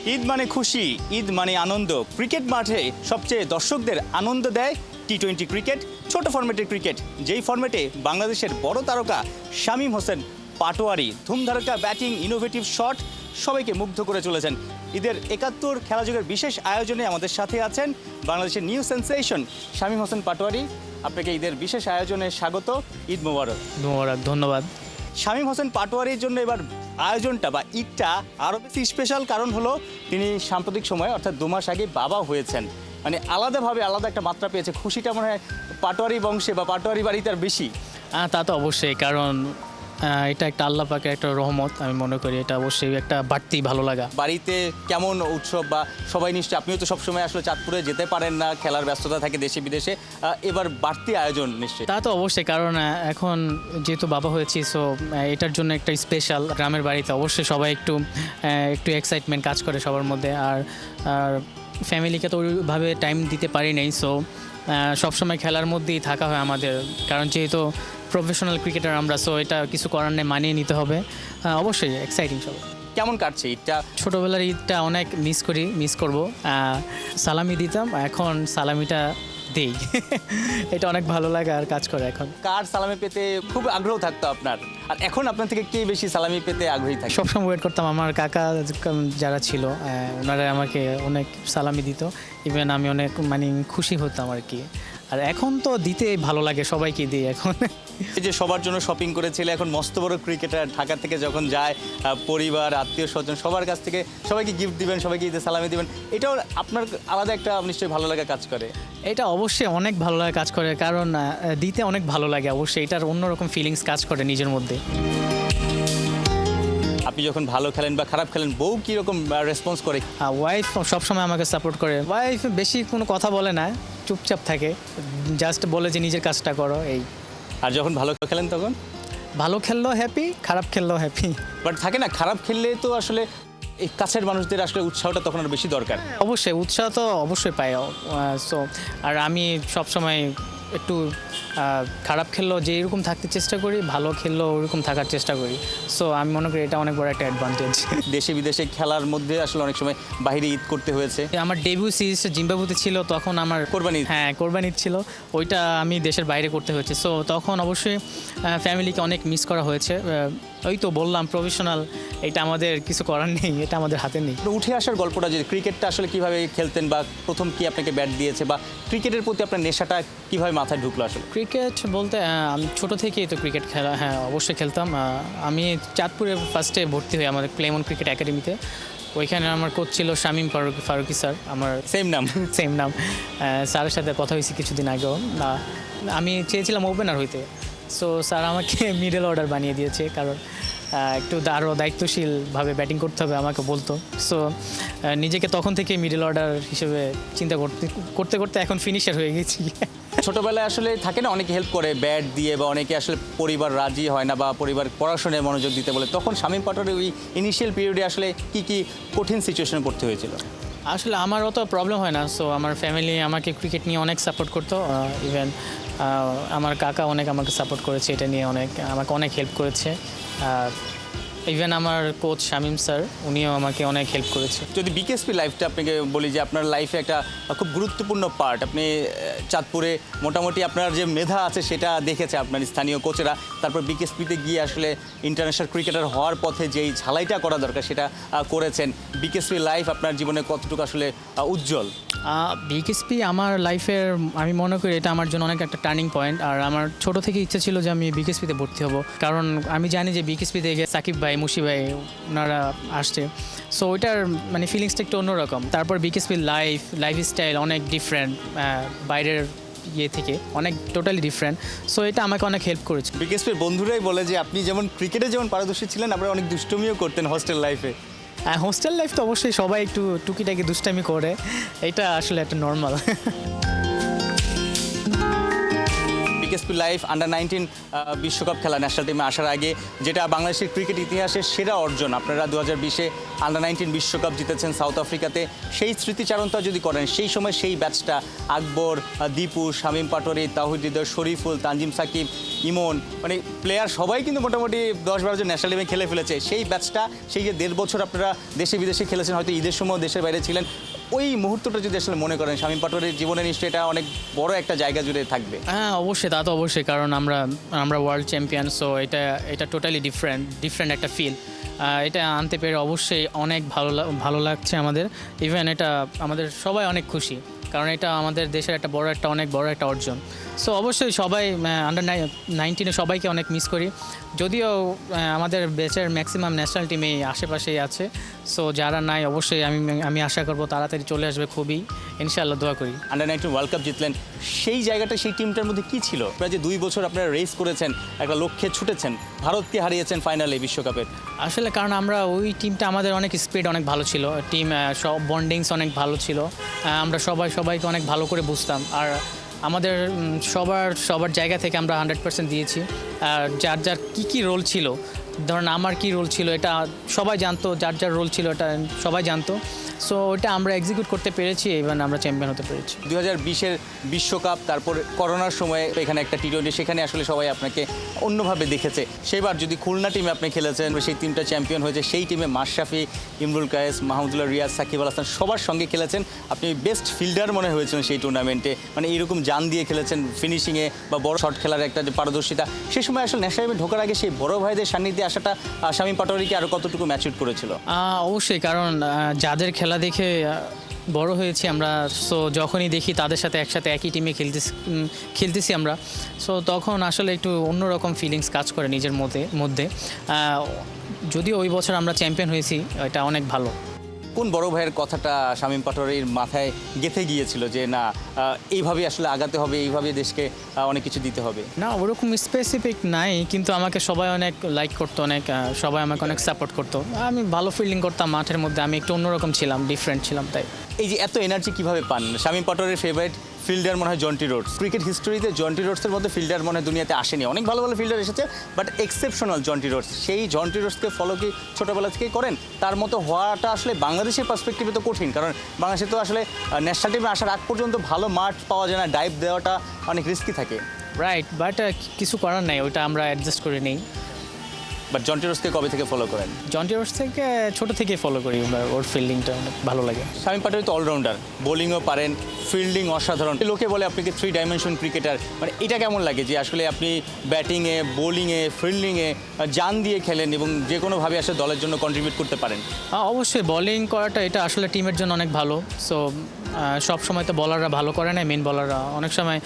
ঈদ মানে খুশি, ঈদ মানে আনন্দ। ক্রিকেট মাঠে সবচেয়ে দর্শকদের আনন্দ দেয় টি-20 ক্রিকেট, ছোট ফরম্যাটের ক্রিকেট। যেই ফরম্যাটে বাংলাদেশের বড় তারকা শামীম হোসেন পাটোয়ারি ধুমধারাক্কা ব্যাটিং, ইনোভেটিভ শট সবাইকে মুগ্ধ করে চলেছেন। ঈদের ৭১ খেলাযোগের বিশেষ আয়োজনে আমাদের সাথে আছেন বাংলাদেশের নিউ সেন্সেশন শামীম হোসেন পাটোয়ারি। আপনাকে ঈদের বিশেষ আয়োজনে স্বাগত, ঈদ মোবারক। ধন্যবাদ। শামীম হোসেন পাটোয়ারির জন্য এবার আয়োজনটা বা ঈদটা আরও বেশি স্পেশাল, কারণ হলো তিনি সাম্প্রতিক সময়ে অর্থাৎ ২ মাস আগে বাবা হয়েছেন। মানে আলাদাভাবে আলাদা একটা মাত্রা পেয়েছে। খুশিটা মনে হয় পাটোয়ারি বংশে বা পাটোয়ারি বাড়িতে আর বেশি। তা তো অবশ্যই, কারণ এটা একটা আল্লাহ পাকের একটা রহমত। আমি মনে করি এটা অবশ্যই একটা বাড়তি ভালো লাগা। বাড়িতে কেমন উৎসব বা সবাই নিশ্চয়ই, আপনিও তো সবসময় আসলে চাঁদপুরে যেতে পারেন না, খেলার ব্যস্ততা থাকে দেশে বিদেশে, এবার বাড়তি আয়োজন নিশ্চয়ই। তা তো অবশ্যই, কারণ এখন যেহেতু বাবা হয়েছি, সো এটার জন্য একটা স্পেশাল। গ্রামের বাড়িতে অবশ্যই সবাই একটু এক্সাইটমেন্ট কাজ করে সবার মধ্যে। আর ফ্যামিলিকে তো ওইভাবে টাইম দিতে পারি নাই, সো সবসময় খেলার মধ্যেই থাকা হয় আমাদের। কারণ যেহেতু প্রফেশনাল ক্রিকেটার আমরা, সো এটা কিছু করার নেই, মানিয়ে নিতে হবে। অবশ্যই এক্সাইটিং সব। কেমন কাটছে ঈদটা? ছোটোবেলার ঈদটা অনেক মিস করব। সালামি দিতাম, এখন সালামিটা দেই। এটা অনেক ভালো লাগে আর কাজ করে এখন। কার সালামি পেতে খুব আগ্রহ থাকতো আপনার, আর এখন আপনার থেকে কে বেশি সালামি পেতে আগ্রহী থাকে? সবসময় ওয়েট করতাম, আমার কাকা যারা ছিল ওনারা আমাকে অনেক সালামি দিত। ইভেন আমি অনেক খুশি হতাম আর কি। আর এখন তো দিতে ভালো লাগে, সবাইকে দিই এখন। এই যে সবার জন্য শপিং করেছিলে, এখন মস্ত বড় ক্রিকেটার ঢাকা থেকে যখন যায়, পরিবার আত্মীয় স্বজন সবার কাছ থেকে সবাইকে গিফট দিবেন, সবাইকে ঈদে সালামি দিবেন, এটাও আপনার আলাদা একটা নিশ্চয়ই ভালো লাগা কাজ করে। এটা অবশ্যই অনেক ভালো লাগে কাজ করে, কারণ দিতে অনেক ভালো লাগে। অবশ্যই এটার অন্যরকম ফিলিংস কাজ করে নিজের মধ্যে। আপনি যখন ভালো খেলেন বা খারাপ খেলেন, বউ কীরকম রেসপন্স করে? ওয়াইফ সবসময় আমাকে সাপোর্ট করে। ওয়াইফ বেশি কোনো কথা বলে না, চুপচাপ থাকে, জাস্ট বলে যে নিজের কাজটা করো, এই। আর যখন ভালো খেলেন তখন? ভালো খেললেও হ্যাপি, খারাপ খেললেও হ্যাপি। বাট থাকে না, খারাপ খেললে তো আসলে এই কাছের মানুষদের আসলে উৎসাহটা তখন আরও বেশি দরকার। অবশ্যই উৎসাহ তো অবশ্যই পাই। সো আর আমি সবসময় একটু খারাপ খেললেও যে এরকম থাকতে চেষ্টা করি, ভালো খেললেও ওরকম থাকার চেষ্টা করি। সো আমি মনে করি এটা অনেক বড় একটা অ্যাডভান্টেজ। দেশে বিদেশে খেলার মধ্যে আসলে অনেক সময় বাইরে ঈদ করতে হয়েছে। আমার ডেবিউ সিরিজ জিম্বাবুতে ছিল, তখন আমার কোরবানি। হ্যাঁ, কোরবানি ঈদ ছিল, ওইটা আমি দেশের বাইরে করতে হয়েছে। সো তখন অবশ্যই ফ্যামিলিকে অনেক মিস করা হয়েছে। ওই তো বললাম, প্রফেশনাল, এটা আমাদের কিছু করার নেই, এটা আমাদের হাতে নেই। উঠে আসার গল্পটা, যে ক্রিকেটটা আসলে কিভাবে খেলতেন বা প্রথম কি আপনাকে ব্যাট দিয়েছে বা ক্রিকেটের প্রতি আপনার নেশাটা কিভাবে মাথায় ঢুকলো আসলে? ক্রিকেট বলতে আমি ছোটো থেকেই তো ক্রিকেট খেলা, হ্যাঁ অবশ্যই খেলতাম। আমি চাঁদপুরে ফার্স্টে ভর্তি হই আমাদের ক্লেমন ক্রিকেট একাডেমিতে। ওইখানে আমার কোচ ছিল শামীম ফারুকি স্যার। আমার সেম নাম। স্যারের সাথে কথা হয়েছে কিছুদিন আগেও। আমি চেয়েছিলাম ওপেনার হইতে, সো স্যার আমাকে মিডল অর্ডার বানিয়ে দিয়েছে, কারণ একটু আরও দায়িত্বশীলভাবে ব্যাটিং করতে হবে আমাকে বলতো। সো নিজেকে তখন থেকে মিডল অর্ডার হিসেবে চিন্তা করতে করতে এখন ফিনিশার হয়ে গেছি। ছোটবেলায় আসলে থাকে না, অনেকে হেল্প করে ব্যাট দিয়ে, বা অনেকে আসলে পরিবার রাজি হয় না বা পরিবার পড়াশোনায় মনোযোগ দিতে বলে, তখন শামীম পাটোয়ারি ওই ইনিশিয়াল পিরিয়ডে আসলে কি কঠিন সিচুয়েশনে পড়তে হয়েছিল? আসলে আমার অত প্রবলেম হয় না। সো আমার ফ্যামিলি আমাকে ক্রিকেট নিয়ে অনেক সাপোর্ট করতো। ইভেন আমার কাকা অনেক আমাকে সাপোর্ট করেছে, এটা নিয়ে আমাকে অনেক হেল্প করেছে। ইভেন আমার কোচ শামীম স্যার, উনিও আমাকে অনেক হেল্প করেছে। যদি বিকেএসপি লাইফটা আপনাকে বলি, যে আপনার লাইফে একটা খুব গুরুত্বপূর্ণ পার্ট, আপনি চাঁদপুরে মোটামুটি আপনার যে মেধা আছে সেটা দেখেছে আপনার স্থানীয় কোচেরা, তারপর বিকেএসপিতে গিয়ে আসলে ইন্টারন্যাশনাল ক্রিকেটার হওয়ার পথে যেই ঝালাইটা করা দরকার সেটা করেছেন। বিকেএসপি লাইফ আপনার জীবনে কতটুকু আসলে উজ্জ্বল? বিকেএসপি আমার লাইফের, আমি মনে করি এটা আমার জন্য অনেক একটা টার্নিং পয়েন্ট। আর আমার ছোটো থেকে ইচ্ছা ছিল যে আমি বিকেএসপিতে ভর্তি হব, কারণ আমি জানি যে বিকেএসপি থেকে সাকিব ভাই, মুশি ভাই ওনারা আসছে। সো ওইটার ফিলিংসটা একটু অন্যরকম। তারপর বিকেএসপির লাইফস্টাইল অনেক ডিফারেন্ট, বাইরের থেকে অনেক টোটালি ডিফারেন্ট। সো এটা আমাকে অনেক হেল্প করেছে। বিকেএসপির বন্ধুরাই বলে যে আপনি যেমন ক্রিকেটে যেমন পারদর্শী ছিলেন, আপনারা অনেক দুষ্টমিও করতেন হোস্টেল লাইফে। হোস্টেল লাইফ তো অবশ্যই সবাই একটু টুকিটাকি দুষ্টামি করে, এটা আসলে একটা নর্মাল। বিকেএসপি লাইভ আন্ডার-19 বিশ্বকাপ খেলা ন্যাশনাল টিমে আসার আগে, যেটা বাংলাদেশের ক্রিকেট ইতিহাসের সেরা অর্জন। আপনারা 2020-এ আন্ডার-19 বিশ্বকাপ জিতেছেন সাউথ আফ্রিকাতে। সেই স্মৃতিচারণটা যদি করেন, সেই সময় সেই ব্যাচটা আকবর, দীপু, শামীম পাটোয়ারি, তাওহিদ হৃদয়, শরীফুল, তানজিম সাকিব, ইমন, মানে প্লেয়ার সবাই কিন্তু মোটামুটি 10-12 জন ন্যাশনাল টিমে খেলে ফেলেছে। সেই ব্যাচটা, সেই যে 1.5 বছর আপনারা দেশে বিদেশে খেলেছেন, হয়তো ঈদের সময় দেশের বাইরে ছিলেন, ওই মুহূর্তটা যদি আসলে মনে করেন, শামীম পাটোয়ারির জীবনে নিশ্চয়ই এটা অনেক বড় একটা জায়গা জুড়ে থাকবে। হ্যাঁ, অবশ্যই, তা তো অবশ্যই, কারণ আমরা ওয়ার্ল্ড চ্যাম্পিয়ন, সো এটা টোটালি ডিফারেন্ট একটা ফিল। এটা আনতে পেরে অবশ্যই অনেক ভালো লাগছে আমাদের। ইভেন এটা আমাদের সবাই অনেক খুশি, কারণ এটা আমাদের দেশের অনেক বড় একটা অর্জন। সো অবশ্যই সবাই আন্ডার-19 সবাইকে অনেক মিস করি, যদিও আমাদের ব্যাচের ম্যাক্সিমাম ন্যাশনাল টিমে আশেপাশেই আছে। সো যারা নাই, অবশ্যই আমি আশা করব তাড়াতাড়ি চলে আসবে, খুবই ইনশাআল্লাহ দোয়া করি। আন্ডার-19 ওয়ার্ল্ড কাপ জিতলেন, সেই জায়গাটা সেই টিমটার মধ্যে কি ছিল? প্রায় যে 2 বছর আপনারা রেস করেছেন, একটা লক্ষ্যে ছুটেছেন, ভারতকে হারিয়েছেন ফাইনালে বিশ্বকাপের। আসলে কারণ ওই টিমটা আমাদের অনেক স্পিড অনেক ভালো ছিল, টিম সব বন্ডিংস অনেক ভালো ছিল, আমরা সবাইকে অনেক ভালো করে বুঝতাম, আর আমাদের সবার জায়গা থেকে আমরা 100% দিয়েছি। আর যার কী রোল ছিল, ধরেন আমার কী রোল ছিল এটা সবাই জানতো, যার রোল ছিল এটা সবাই জানতো। সো ওটা আমরা এক্সিকিউট করতে পেরেছি, এবং আমরা চ্যাম্পিয়ন হতে পেরেছি। 2020-এর বিশ্বকাপ, তারপর করোনার সময় এখানে একটা টি-20, সেখানে আসলে সবাই আপনাকে অন্যভাবে দেখেছে। সেবার যদি খুলনা টিমে আপনি খেলেছেন, সেই টিমটা চ্যাম্পিয়ন হয়েছে, সেই টিমে মাশরাফি, ইমরুল কায়েস, মাহমুদুল্লাহ রিয়াজ, সাকিব আল হাসান সবার সঙ্গে খেলেছেন। আপনি বেস্ট ফিল্ডার মনে হয়েছেন সেই টুর্নামেন্টে, মানে এইরকম জান দিয়ে খেলেছেন ফিনিশিংয়ে বা বড় শট খেলার একটা যে পারদর্শিতা। সেই সময় আসলে ন্যাশনাল টিমে ঢোকার আগে সেই বড় ভাইদের সান্নিধ্যে আসাটা শামীম পাটোয়ারিকে আরও কতটুকু ম্যাচিউর করেছিল? অবশ্যই, কারণ যাদের খেলা দেখে বড় হয়েছি আমরা, সো যখনই দেখি তাদের সাথে একসাথে একই টিমে খেলতেছি আমরা, সো তখন আসলে একটু অন্যরকম ফিলিংস কাজ করে নিজের মধ্যে। যদিও ওই বছর আমরা চ্যাম্পিয়ন হয়েছি, এটা অনেক ভালো। কোন বড় ভাইয়ের কথাটা শামীম পাটোয়ারির মাথায় গেঁথে গিয়েছিল যে না, এইভাবে আসলে আগাতে হবে, এইভাবে দেশকে অনেক কিছু দিতে হবে? না, ওরকম স্পেসিফিক নাই, কিন্তু আমাকে সবাই অনেক লাইক করতো, সবাই আমাকে অনেক সাপোর্ট করতো। আমি ভালো ফিল্ডিং করতাম মাঠের মধ্যে, আমি একটু অন্যরকম ছিলাম, ডিফারেন্ট ছিলাম। তাই এই যে এত এনার্জি কিভাবে পান? শামীম পাটোয়ারির ফেভারিট ফিল্ডার মনে হয় জন্টি রোডস। ক্রিকেট হিস্টোরিতে জন্টি রোডসের মতো ফিল্ডার মনে হয় দুনিয়াতে আসেনি। অনেক ভালো ভালো ফিল্ডার এসেছে, বাট এক্সেপশনাল জন্টি রোডস। সেই জন্টি রোডসকে ফলো কি ছোটোবেলা থেকেই করেন? তার মতো হওয়াটা আসলে বাংলাদেশের পার্সপেক্টিভে তো কঠিন, কারণ বাংলাদেশে তো আসলে ন্যাশনাল টিমে আসার আগ পর্যন্ত ভালো মাঠ পাওয়া যায় না, ডাইভ দেওয়াটা অনেক রিস্কি থাকে। রাইট, বাট কিছু করার নাই, ওইটা আমরা অ্যাডজাস্ট করে নিই। বাট জন্টি রোডসকে কবে থেকে ফলো করেন? জন্টি রোডস থেকে ছোটো থেকে ফলো করি, ওর ফিল্ডিংটা অনেক ভালো লাগে। শামীম পাটোয়ারি তো অলরাউন্ডার, বোলিংও পারেন, ফিল্ডিং অসাধারণ। লোকে বলে আপনাকে 3 ডাইমেনশন ক্রিকেটার, মানে এটা কেমন লাগে যে আসলে আপনি ব্যাটিংয়ে, বোলিংয়ে, ফিল্ডিংয়ে জান দিয়ে খেলেন এবং যে কোনোভাবে আসলে দলের জন্য কন্ট্রিবিউট করতে পারেন? অবশ্যই, বোলিং করাটা এটা আসলে টিমের জন্য অনেক ভালো। সো সব সময় তো বলাররা ভালো করে না, মেন বলাররা। অনেক সময়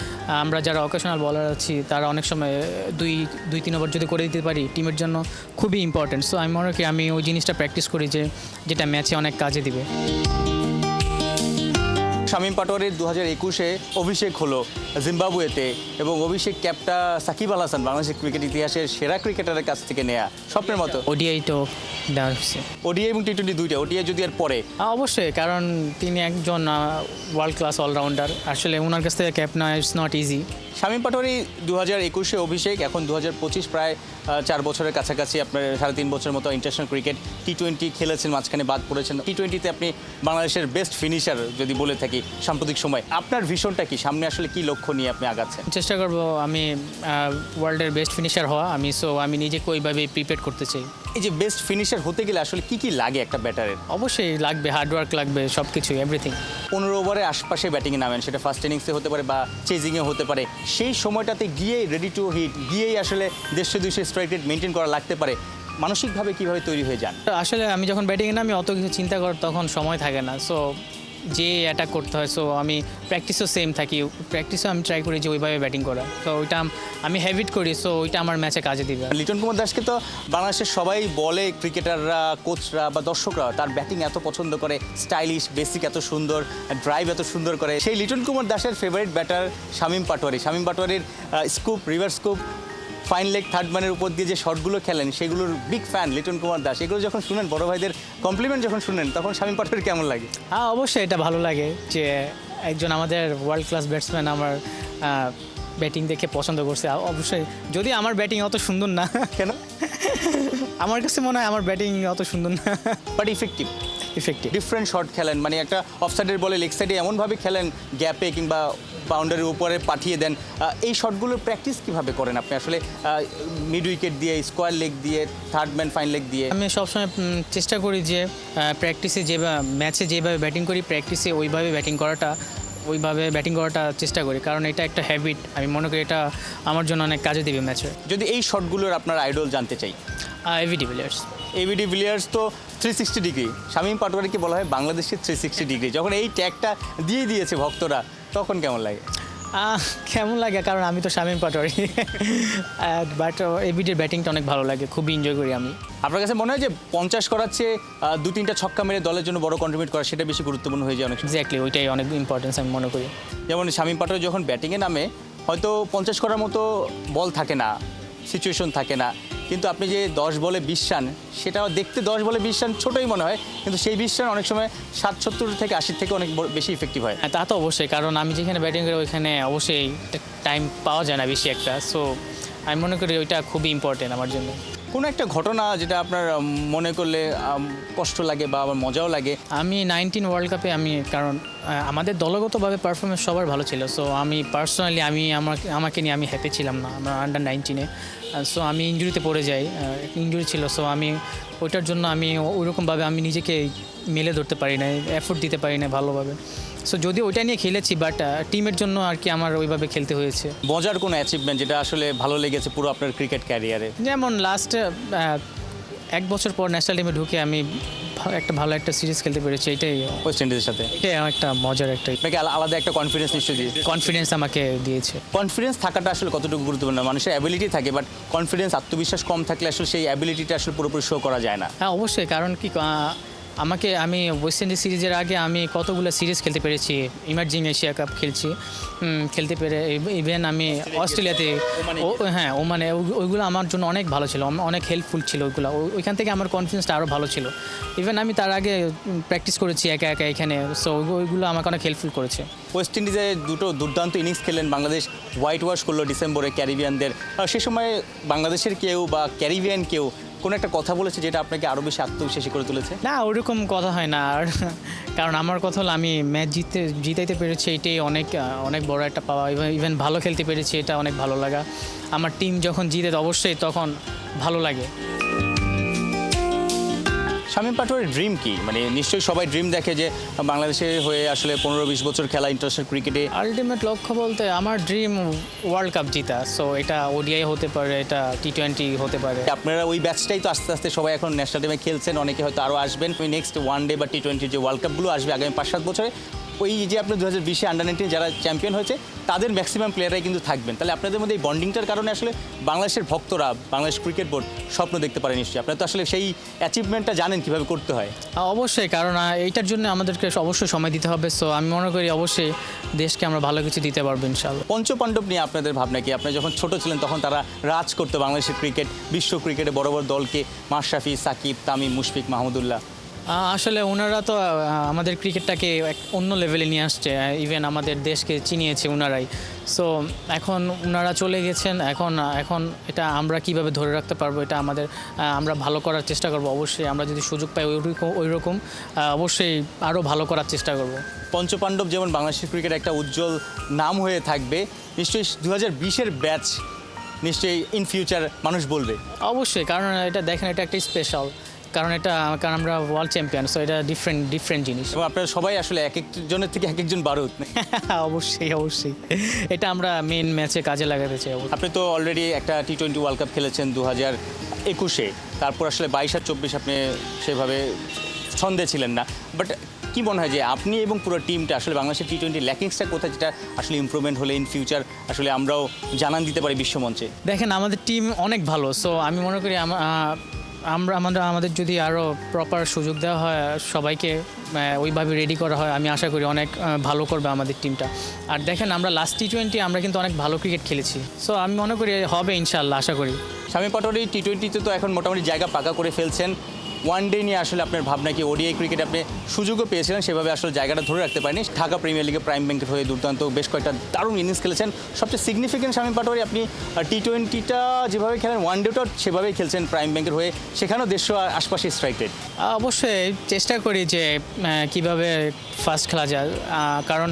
আমরা যারা অকেশনাল বলার আছি, তারা অনেক সময় 2-3 ওভার যদি করে দিতে পারি, টিমের জন্য খুবই ইম্পর্টেন্ট। সো আমি মনে করি আমি ওই জিনিসটা প্র্যাকটিস করি, যেটা ম্যাচে অনেক কাজে দিবে। শামীম পাটোয়ারির 2021-এ অভিষেক হলো জিম্বাবুয়েতে, এবং অভিষেক ক্যাপটা সাকিব আল হাসান, বাংলাদেশের ক্রিকেট ইতিহাসের সেরা ক্রিকেটারের কাছ থেকে নেয়া, স্বপ্নের মতো। ওডিআই তো দেওয়া হচ্ছে, ওডিআই এবং টি-20 দুইটা। ওডিআই যদি আর পরে? অবশ্যই, কারণ তিনি একজন ওয়ার্ল্ড ক্লাস অলরাউন্ডার, আসলে ওনার কাছ থেকে ক্যাপ নেওয়া it's not easy. Shamim Patwari 2021-এ অভিষেক, এখন 2025, প্রায় 4 বছরের কাছাকাছি, আপনার 3.5 বছরের মতো ইন্টারন্যাশনাল ক্রিকেট। টি-20 খেলেছেন, মাঝখানে বাদ পড়েছেন। টি-20-তে আপনি বাংলাদেশের বেস্ট ফিনিশার যদি বলে থাকি সাম্প্রতিক সময়, আপনার ভিশনটা কি? সামনে আসলে কি লক্ষ্য নিয়ে আপনি আগাচ্ছেন? চেষ্টা করব আমি ওয়ার্ল্ডের বেস্ট ফিনিশার হওয়া। আমি নিজেকে ওইভাবে প্রিপেয়ার করতে চাই। এই যে বেস্ট ফিনিশার হতে গেলে আসলে কি লাগে একটা ব্যাটারের? অবশ্যই লাগবে হার্ডওয়ার্ক, লাগবে সব কিছু, এভরিথিং। 15 ওভারের আশপাশে ব্যাটিংয়ে নামেন, সেটা ফার্স্ট ইনিংসে হতে পারে বা চেজিংয়ে হতে পারে। সেই সময়টাতে গিয়েই রেডি টু হিট, গিয়েই আসলে 150-200 স্ট্রাইক রেট মেনটেন করা লাগতে পারে। মানসিকভাবে কিভাবে তৈরি হয়ে যান? আসলে আমি যখন ব্যাটিংয়ে নামি অত কিছু চিন্তা করার তখন সময় থাকে না, সো যে অ্যাটাক করতে হয়। সো আমি প্র্যাকটিসও সেম থাকি, প্র্যাকটিসও আমি ট্রাই করি যে ওইভাবে ব্যাটিং করা। তো ওইটা আমি হ্যাবিট করি, সো ওইটা আমার ম্যাচে কাজে দিবে। লিটন কুমার দাসকে তো বাংলাদেশের সবাই বলে, ক্রিকেটাররা, কোচরা বা দর্শকরা, তার ব্যাটিং এত পছন্দ করে, স্টাইলিশ, বেসিক এত সুন্দর, ড্রাইভ এত সুন্দর করে। সেই লিটন কুমার দাসের ফেভারিট ব্যাটার শামীম পাটোয়ারি। শামীম পাটোয়ারির scoop, reverse scoop, fine leg, third ম্যানের উপর দিয়ে যে শটগুলো খেলেন, সেগুলোর বিগ ফ্যান লিটন কুমার দাস। এগুলো যখন শুনেন, বড় ভাইদের কমপ্লিমেন্ট যখন শুনেন, তখন শামীম পাটোয়ারি কেমন লাগে? অবশ্যই এটা ভালো লাগে যে একজন আমাদের ওয়ার্ল্ড ক্লাস ব্যাটসম্যান আমার ব্যাটিং দেখে পছন্দ করছে অবশ্যই, যদি আমার ব্যাটিং অত সুন্দর না। কেন? আমার কাছে মনে হয় আমার ব্যাটিং অত সুন্দর না, but effective effective. Different shot খেলেন, মানে একটা অফসাইডের বলে লেগ সাইডে এমনভাবে খেলেন, গ্যাপে কিংবা বাউন্ডারির উপরে পাঠিয়ে দেন। এই শটগুলোর প্র্যাকটিস কিভাবে করেন আপনি আসলে? মিড উইকেট দিয়ে, স্কোয়ার লেগ দিয়ে, থার্ড ম্যান ফাইন লেগ দিয়ে? আমি সবসময় চেষ্টা করি যে প্র্যাকটিসে যেভাবে ম্যাচে যেভাবে ব্যাটিং করি প্র্যাকটিসে ওইভাবে ব্যাটিং করাটা চেষ্টা করি, কারণ এটা একটা হ্যাবিট। আমি মনে করি এটা আমার জন্য অনেক কাজে দেবে ম্যাচে। যদি এই শটগুলোর আপনার আইডল জানতে চাই? AB de Villiers. এবি ডিভিলিয়ার্স তো 360 ডিগ্রি, শামীম পাটোয়ারিকে বলা হয় বাংলাদেশের 360 ডিগ্রি। যখন এই ট্যাগটা দিয়ে দিয়েছে ভক্তরা, তখন কেমন লাগে? কেমন লাগে, কারণ আমি তো শামীম পাটোয়ারি, বাট এবিডির ব্যাটিংটা অনেক ভালো লাগে, খুবই এনজয় করি আমি। আপনার কাছে মনে হয় যে 50 করার চেয়ে 2-3টা ছক্কা মেরে দলের জন্য বড় কন্ট্রিবিউট করা সেটা বেশি গুরুত্বপূর্ণ হয়ে যায় অনেক সময়? এক্স্যাক্টলি, ওইটাই অনেক ইম্পর্টেন্স আমি মনে করি। যেমন শামীম পাটোয়ারি যখন ব্যাটিংয়ে নামে হয়তো 50 করার মতো বল থাকে না, সিচুয়েশন থাকে না, কিন্তু আপনি যে 10 বলে 20 রান, সেটা দেখতে 10 বলে 20 রান ছোটোই মনে হয়, কিন্তু সেই 20 রান অনেক সময় 70 থেকে 80 থেকে অনেক বেশি ইফেক্টিভ হয়। তা তো অবশ্যই, কারণ আমি যেখানে ব্যাটিং করি ওইখানে অবশ্যই টাইম পাওয়া যায় না বেশি একটা, সো আমি মনে করি ওইটা খুবই ইম্পর্টেন্ট আমার জন্য। কোনো একটা ঘটনা যেটা আপনার মনে করলে কষ্ট লাগে বা আবার মজাও লাগে? আমি 19 ওয়ার্ল্ড কাপে কারণ আমাদের দলগতভাবে পারফরমেন্স সবার ভালো ছিল, সো আমি পার্সোনালি আমাকে নিয়ে আমি হ্যাপি ছিলাম না। আমরা আন্ডার 19-এ, সো আমি ইনজুরিতে পড়ে যাই, ইনজুরি ছিল, সো আমি ওইটার জন্য আমি ওইরকমভাবে আমি নিজেকে মেলে ধরতে পারি না, এফোর্ট দিতে পারি না ভালোভাবে। সো যদিও ওইটা নিয়ে খেলেছি, বাট টিমের জন্য আর কি আমার ওইভাবে খেলতে হয়েছে। মজার কোনো অ্যাচিভমেন্ট যেটা আসলে ভালো লেগেছে পুরো আপনার ক্রিকেট ক্যারিয়ারে? যেমন লাস্টে 1 বছর পর ন্যাশনাল টিমে ঢুকে আমি একটা ভালো একটা সিরিজ খেলতে পেরেছি, এটাই ওয়েস্ট ইন্ডিজের সাথে। এটাই একটা মজার একটা আপনাকে আলাদা একটা কনফিডেন্স নিশ্চয়ই দিয়েছে? কনফিডেন্স আমাকে দিয়েছে। কনফিডেন্স থাকাটা আসলে কতটুকু গুরুত্বপূর্ণ? মানুষের অ্যাবিলিটি থাকে, বাট কনফিডেন্স, আত্মবিশ্বাস কম থাকলে আসলে সেই অ্যাবিলিটিটা আসলে পুরোপুরি শো করা যায় না। হ্যাঁ অবশ্যই, কারণ কি আমি ওয়েস্ট ইন্ডিজ সিরিজের আগে আমি কতগুলো সিরিজ খেলতে পেরেছি, ইমার্জিং এশিয়া কাপ খেলতে পেরে, ইভেন আমি অস্ট্রেলিয়াতে, হ্যাঁ ওমানে, ওইগুলো আমার জন্য অনেক ভালো ছিল, অনেক হেল্পফুল ছিল ওইগুলো। ওইখান থেকে আমার কনফিডেন্সটা আরও ভালো ছিল। ইভেন আমি তার আগে প্র্যাকটিস করেছি একা একা এখানে, সো ওইগুলো আমাকে অনেক হেল্পফুল করেছে। ওয়েস্ট ইন্ডিজে দুটো দুর্দান্ত ইনিংস খেলেন, বাংলাদেশ হোয়াইট ওয়াশ করলো ডিসেম্বরে ক্যারিবিয়ানদের। সে সময় বাংলাদেশের কেউ বা ক্যারিবিয়ান কেউ কোনো একটা কথা বলেছে যেটা আপনাকে আরও বেশি আত্মবিশ্বাসী করে তুলেছে? না, ওরকম কথা হয় না আর, কারণ আমার কথা হলো আমি ম্যাচ জিতাইতে পেরেছি, এটাই অনেক বড় একটা পাওয়া। ইভেন ভালো খেলতে পেরেছি, এটা অনেক ভালো লাগা। আমার টিম যখন জিতে অবশ্যই তখন ভালো লাগে। শামীম পাটোয়ারির ড্রিম কি? মানে নিশ্চয়ই সবাই ড্রিম দেখে যে বাংলাদেশে হয়ে আসলে 15-20 বছর খেলা ইন্টারন্যাশনাল ক্রিকেটে। আলটিমেট লক্ষ্য বলতে আমার ড্রিম ওয়ার্ল্ড কাপ জিতা, সো এটা ওডিআই হতে পারে, এটা টি20 হতে পারে। আপনারা ওই ব্যাচটাই তো আস্তে আস্তে সবাই এখন ন্যাশনাল টিমে খেলছেন, অনেকে হয়তো আরও আসবেন। ওই নেক্সট ওয়ানডে বা টি20 যে ওয়ার্ল্ড কাপগুলো আসবে আগামী 5-7 বছরে, ওই যে আপনার 2020-এ আন্ডার 19 যারা চ্যাম্পিয়ন হয়েছে তাদের ম্যাক্সিমাম প্লেয়ারাই কিন্তু থাকবেন। তাহলে আপনাদের মধ্যে এই বন্ডিংটার কারণে আসলে বাংলাদেশের ভক্তরা, বাংলাদেশ ক্রিকেট বোর্ড স্বপ্ন দেখতে পারে নিশ্চয়ই। আপনারা তো আসলে সেই অ্যাচিভমেন্টটা জানেন কীভাবে করতে হয়। অবশ্যই, কারণ এইটার জন্য আমাদেরকে অবশ্যই সময় দিতে হবে, সো আমি মনে করি অবশ্যই দেশকে আমরা ভালো কিছু দিতে পারবো ইনশাআল্লাহ। পঞ্চপাণ্ডব নিয়ে আপনাদের ভাবনা কি? আপনারা যখন ছোট ছিলেন তখন তারা রাজ করতো বাংলাদেশের ক্রিকেট, বিশ্ব ক্রিকেটে বড় বড় দলকে, মাশরাফি, সাকিব, তামিম, মুশফিক, মাহমুদুল্লাহ। আসলে ওনারা তো আমাদের ক্রিকেটটাকে অন্য লেভেলে নিয়ে আসছে, ইভেন আমাদের দেশকে চিনিয়েছে ওনারাই। সো এখন ওনারা চলে গেছেন, এখন এটা আমরা কিভাবে ধরে রাখতে পারবো, এটা আমরা ভালো করার চেষ্টা করব। অবশ্যই আমরা যদি সুযোগ পাই ওইরকম অবশ্যই আরও ভালো করার চেষ্টা করব। পঞ্চপাণ্ডব যেমন বাংলাদেশের ক্রিকেট একটা উজ্জ্বল নাম হয়ে থাকবে, নিশ্চয়ই 2020-এর ব্যাচ নিশ্চয়ই ইন ফিউচার মানুষ বলবে। অবশ্যই, কারণ এটা দেখেন, এটা একটা স্পেশাল, কারণ আমরা ওয়ার্ল্ড চ্যাম্পিয়ন, সো এটা ডিফারেন্ট জিনিস। এবং আপনারা সবাই আসলে এক একজনের থেকে এক একজন বারুদ। অবশ্যই এটা আমরা মেন ম্যাচে কাজে লাগাতে চাই। আপনি তো অলরেডি একটা টি20 ওয়ার্ল্ড কাপ খেলেছেন 2021-এ, তারপর আসলে 22 আর 24 আপনি সেভাবে ছন্দে ছিলেন না, বাট কি মনে হয় যে আপনি এবং পুরো টিমটা আসলে বাংলাদেশের টি20 ল্যাকিংসটা কোথায়, যেটা আসলে ইমপ্রুভমেন্ট হলে ইন ফিউচার আসলে আমরাও জানান দিতে পারি বিশ্বমঞ্চে? দেখেন, আমাদের টিম অনেক ভালো, সো আমি মনে করি আমাদের যদি আরও প্রপার সুযোগ দেওয়া হয়, সবাইকে ওইভাবে রেডি করা হয়, আমি আশা করি অনেক ভালো করবে আমাদের টিমটা। আর দেখেন, আমরা লাস্ট টি20 আমরা কিন্তু অনেক ভালো ক্রিকেট খেলেছি, সো আমি মনে করি হবে ইনশাআল্লাহ, আশা করি। শামীম পাটোয়ারি টি20-তে তো এখন মোটামুটি জায়গা পাকা করে ফেলছেন, ওয়ান ডে নিয়ে আসলে আপনার ভাবনা কি? ওডিআই ক্রিকেটে আপনি সুযোগও পেয়েছিলেন, সেভাবে আসলে জায়গাটা ধরে রাখতে পারেনি। ঢাকা প্রিমিয়ার লিগে প্রাইম ব্যাংকের হয়ে দুর্দান্ত বেশ কয়েকটা দারুণ ইনিংস খেলেছেন। সবচেয়ে সিগনিফিকেন্ট শামীম পাটোয়ারি, আপনি টি-20টা যেভাবে খেলেন ওয়ান ডেটাও সেভাবেই খেলছেন প্রাইম ব্যাংকের হয়ে, সেখানেও 150 আশপাশে স্ট্রাইক রেট। অবশ্যই চেষ্টা করি যে কিভাবে ফার্স্ট খেলা যায়, কারণ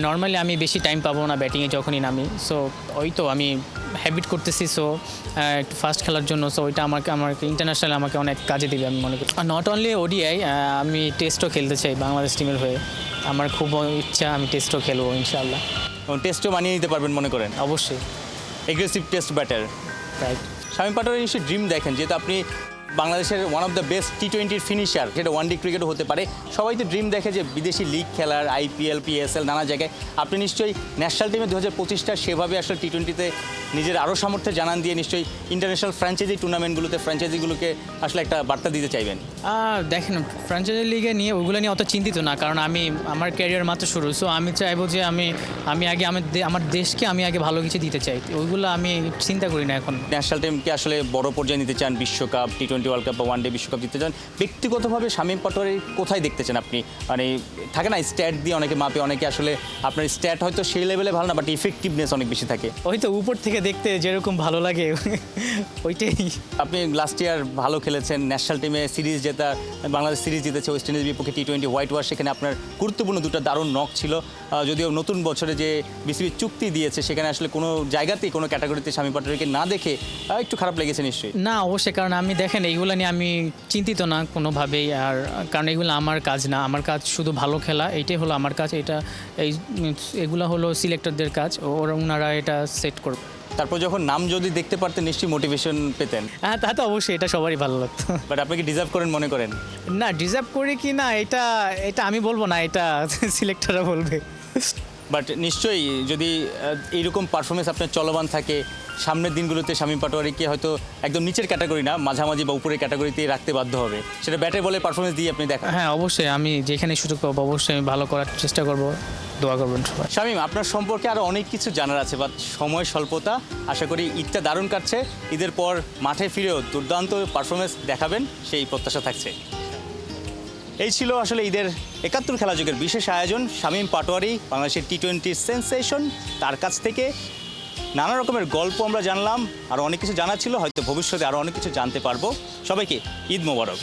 নর্মালি আমি বেশি টাইম পাবো না ব্যাটিংয়ে যখনই নামি। সো ওই তো আমি হ্যাবিট করতেছি, সো একটু ফার্স্ট খেলার জন্য। সো ওইটা আমাকে ইন্টারন্যাশনাল আমাকে অনেক কাজে দিবে আমি মনে করি। নট অনলি ওডিআই, আমি টেস্টও খেলতে চাই বাংলাদেশ টিমের হয়ে। আমার খুব ইচ্ছা আমি টেস্টও খেলবো ইনশাআল্লাহ। এবং টেস্টও মানিয়ে নিতে পারবেন মনে করেন? অবশ্যই। Aggressive test batter. Right. Shamim Patwari নিশ্চয়ই ড্রিম দেখেন, যেহেতু আপনি বাংলাদেশের ওয়ান অফ দ্য বেস্ট টি-20 ফিনিশার, যেটা ওয়ান ডে ক্রিকেটও হতে পারে। সবাই তো ড্রিম দেখে যে বিদেশি লিগ খেলার, আইপিএল, পিএসএল, নানা জায়গায়। আপনি নিশ্চয়ই ন্যাশনাল টিমে 2025টা সেভাবে আসলে টি-20তে নিজের আরও সামর্থ্য জানান দিয়ে নিশ্চয়ই ইন্টারন্যাশনাল ফ্র্যাঞ্চাইজি টুর্নামেন্টগুলোতে ফ্র্যাঞ্চাইজিগুলোকে আসলে একটা বার্তা দিতে চাইবেন। দেখেন, ফ্র্যাঞ্চাইজি লিগে নিয়ে ওগুলো নিয়ে অত চিন্তিত না, কারণ আমার ক্যারিয়ার মাত্র শুরু। সো আমি চাইবো যে আমি আগে আমার দেশকে আমি আগে ভালো কিছু দিতে চাই, ওইগুলো আমি চিন্তা করি না এখন। ন্যাশনাল টিমকে আসলে বড় পর্যায়ে নিতে চান, বিশ্বকাপ, টি-20 ওয়ার্ল্ড কাপ বা ওয়ান ডে বিশ্বকাপ জিততে চান। ব্যক্তিগতভাবে শামীম পাটোয়ারি কোথায় দেখতে চান আপনি? মানে থাকে না স্ট্যাট দিয়ে অনেকে মাপে, অনেকে আসলে আপনার স্ট্যাট হয়তো সেই লেভেলে ভালো না, বাট ইফেক্টিভনেস অনেক বেশি থাকে। ওই তো উপর থেকে দেখতে যেরকম ভালো লাগে ওইটাই। আপনি লাস্ট ইয়ার ভালো খেলেছেন, ন্যাশনাল টিমে সিরিজ জেতা, বাংলাদেশ সিরিজ জিতেছে ওয়েস্ট ইন্ডিজ বিপক্ষে টি-20 হোয়াইট ওয়াশ, সেখানে আপনার গুরুত্বপূর্ণ দুটো দারুণ নক ছিল। যদিও নতুন বছরে যে বিসিবি চুক্তি দিয়েছে, সেখানে আসলে কোনো জায়গাতেই কোনো ক্যাটাগরিতে শামীম পাটোয়ারিকে না দেখে একটু খারাপ লেগেছে নিশ্চয়ই। না, অবশ্যই, কারণ আমি দেখেন এইগুলো নিয়ে আমি চিন্তিত না কোনোভাবেই। আর কারণ এগুলো আমার কাজ না, আমার কাজ শুধু ভালো খেলা, এইটাই হলো আমার কাজ। এগুলো হলো সিলেক্টরদের কাজ, ওনারা এটা সেট করবে। তারপর যখন নাম যদি দেখতে পারতেন নিশ্চয়ই মোটিভেশন পেতেন। হ্যাঁ, তা তো অবশ্যই, এটা সবারই ভালো লাগতো। বাট আপনি কি ডিজার্ভ করেন মনে করেন? না, ডিজার্ভ করি কি না এটা আমি বলবো না, এটা সিলেক্টররা বলবে। বাট নিশ্চয়ই যদি এইরকম পারফরমেন্স আপনার চলমান থাকে, সামনের দিনগুলোতে শামীম পাটোয়ারিকে হয়তো একদম নিচের ক্যাটাগরি না, মাঝামাঝি বা উপরের ক্যাটাগরিতেই রাখতে বাধ্য হবে। সেটা ব্যাটে বলে পারফরমেন্স দিয়ে আপনি দেখান। হ্যাঁ, অবশ্যই, আমি যেখানে সুযোগ পাবো অবশ্যই আমি ভালো করার চেষ্টা করব। দোয়া করবেন সবাই। শামীম, আপনার সম্পর্কে আরও অনেক কিছু জানার আছে, বাট সময় স্বল্পতা। আশা করি ঈদটা দারুণ কাটছে, ঈদের পর মাঠে ফিরেও দুর্দান্ত পারফরমেন্স দেখাবেন, সেই প্রত্যাশা থাকছে। এই ছিল আসলে ঈদের 71 খেলা যুগের বিশেষ আয়োজন। শামীম পাটোয়ারি, বাংলাদেশের টি-20 সেন্সেশন, তার কাছ থেকে নানা রকমের গল্প আমরা জানলাম। আরও অনেক কিছু জানার ছিল, হয়তো ভবিষ্যতে আরও অনেক কিছু জানতে পারবো। সবাইকে ঈদ মোবারক।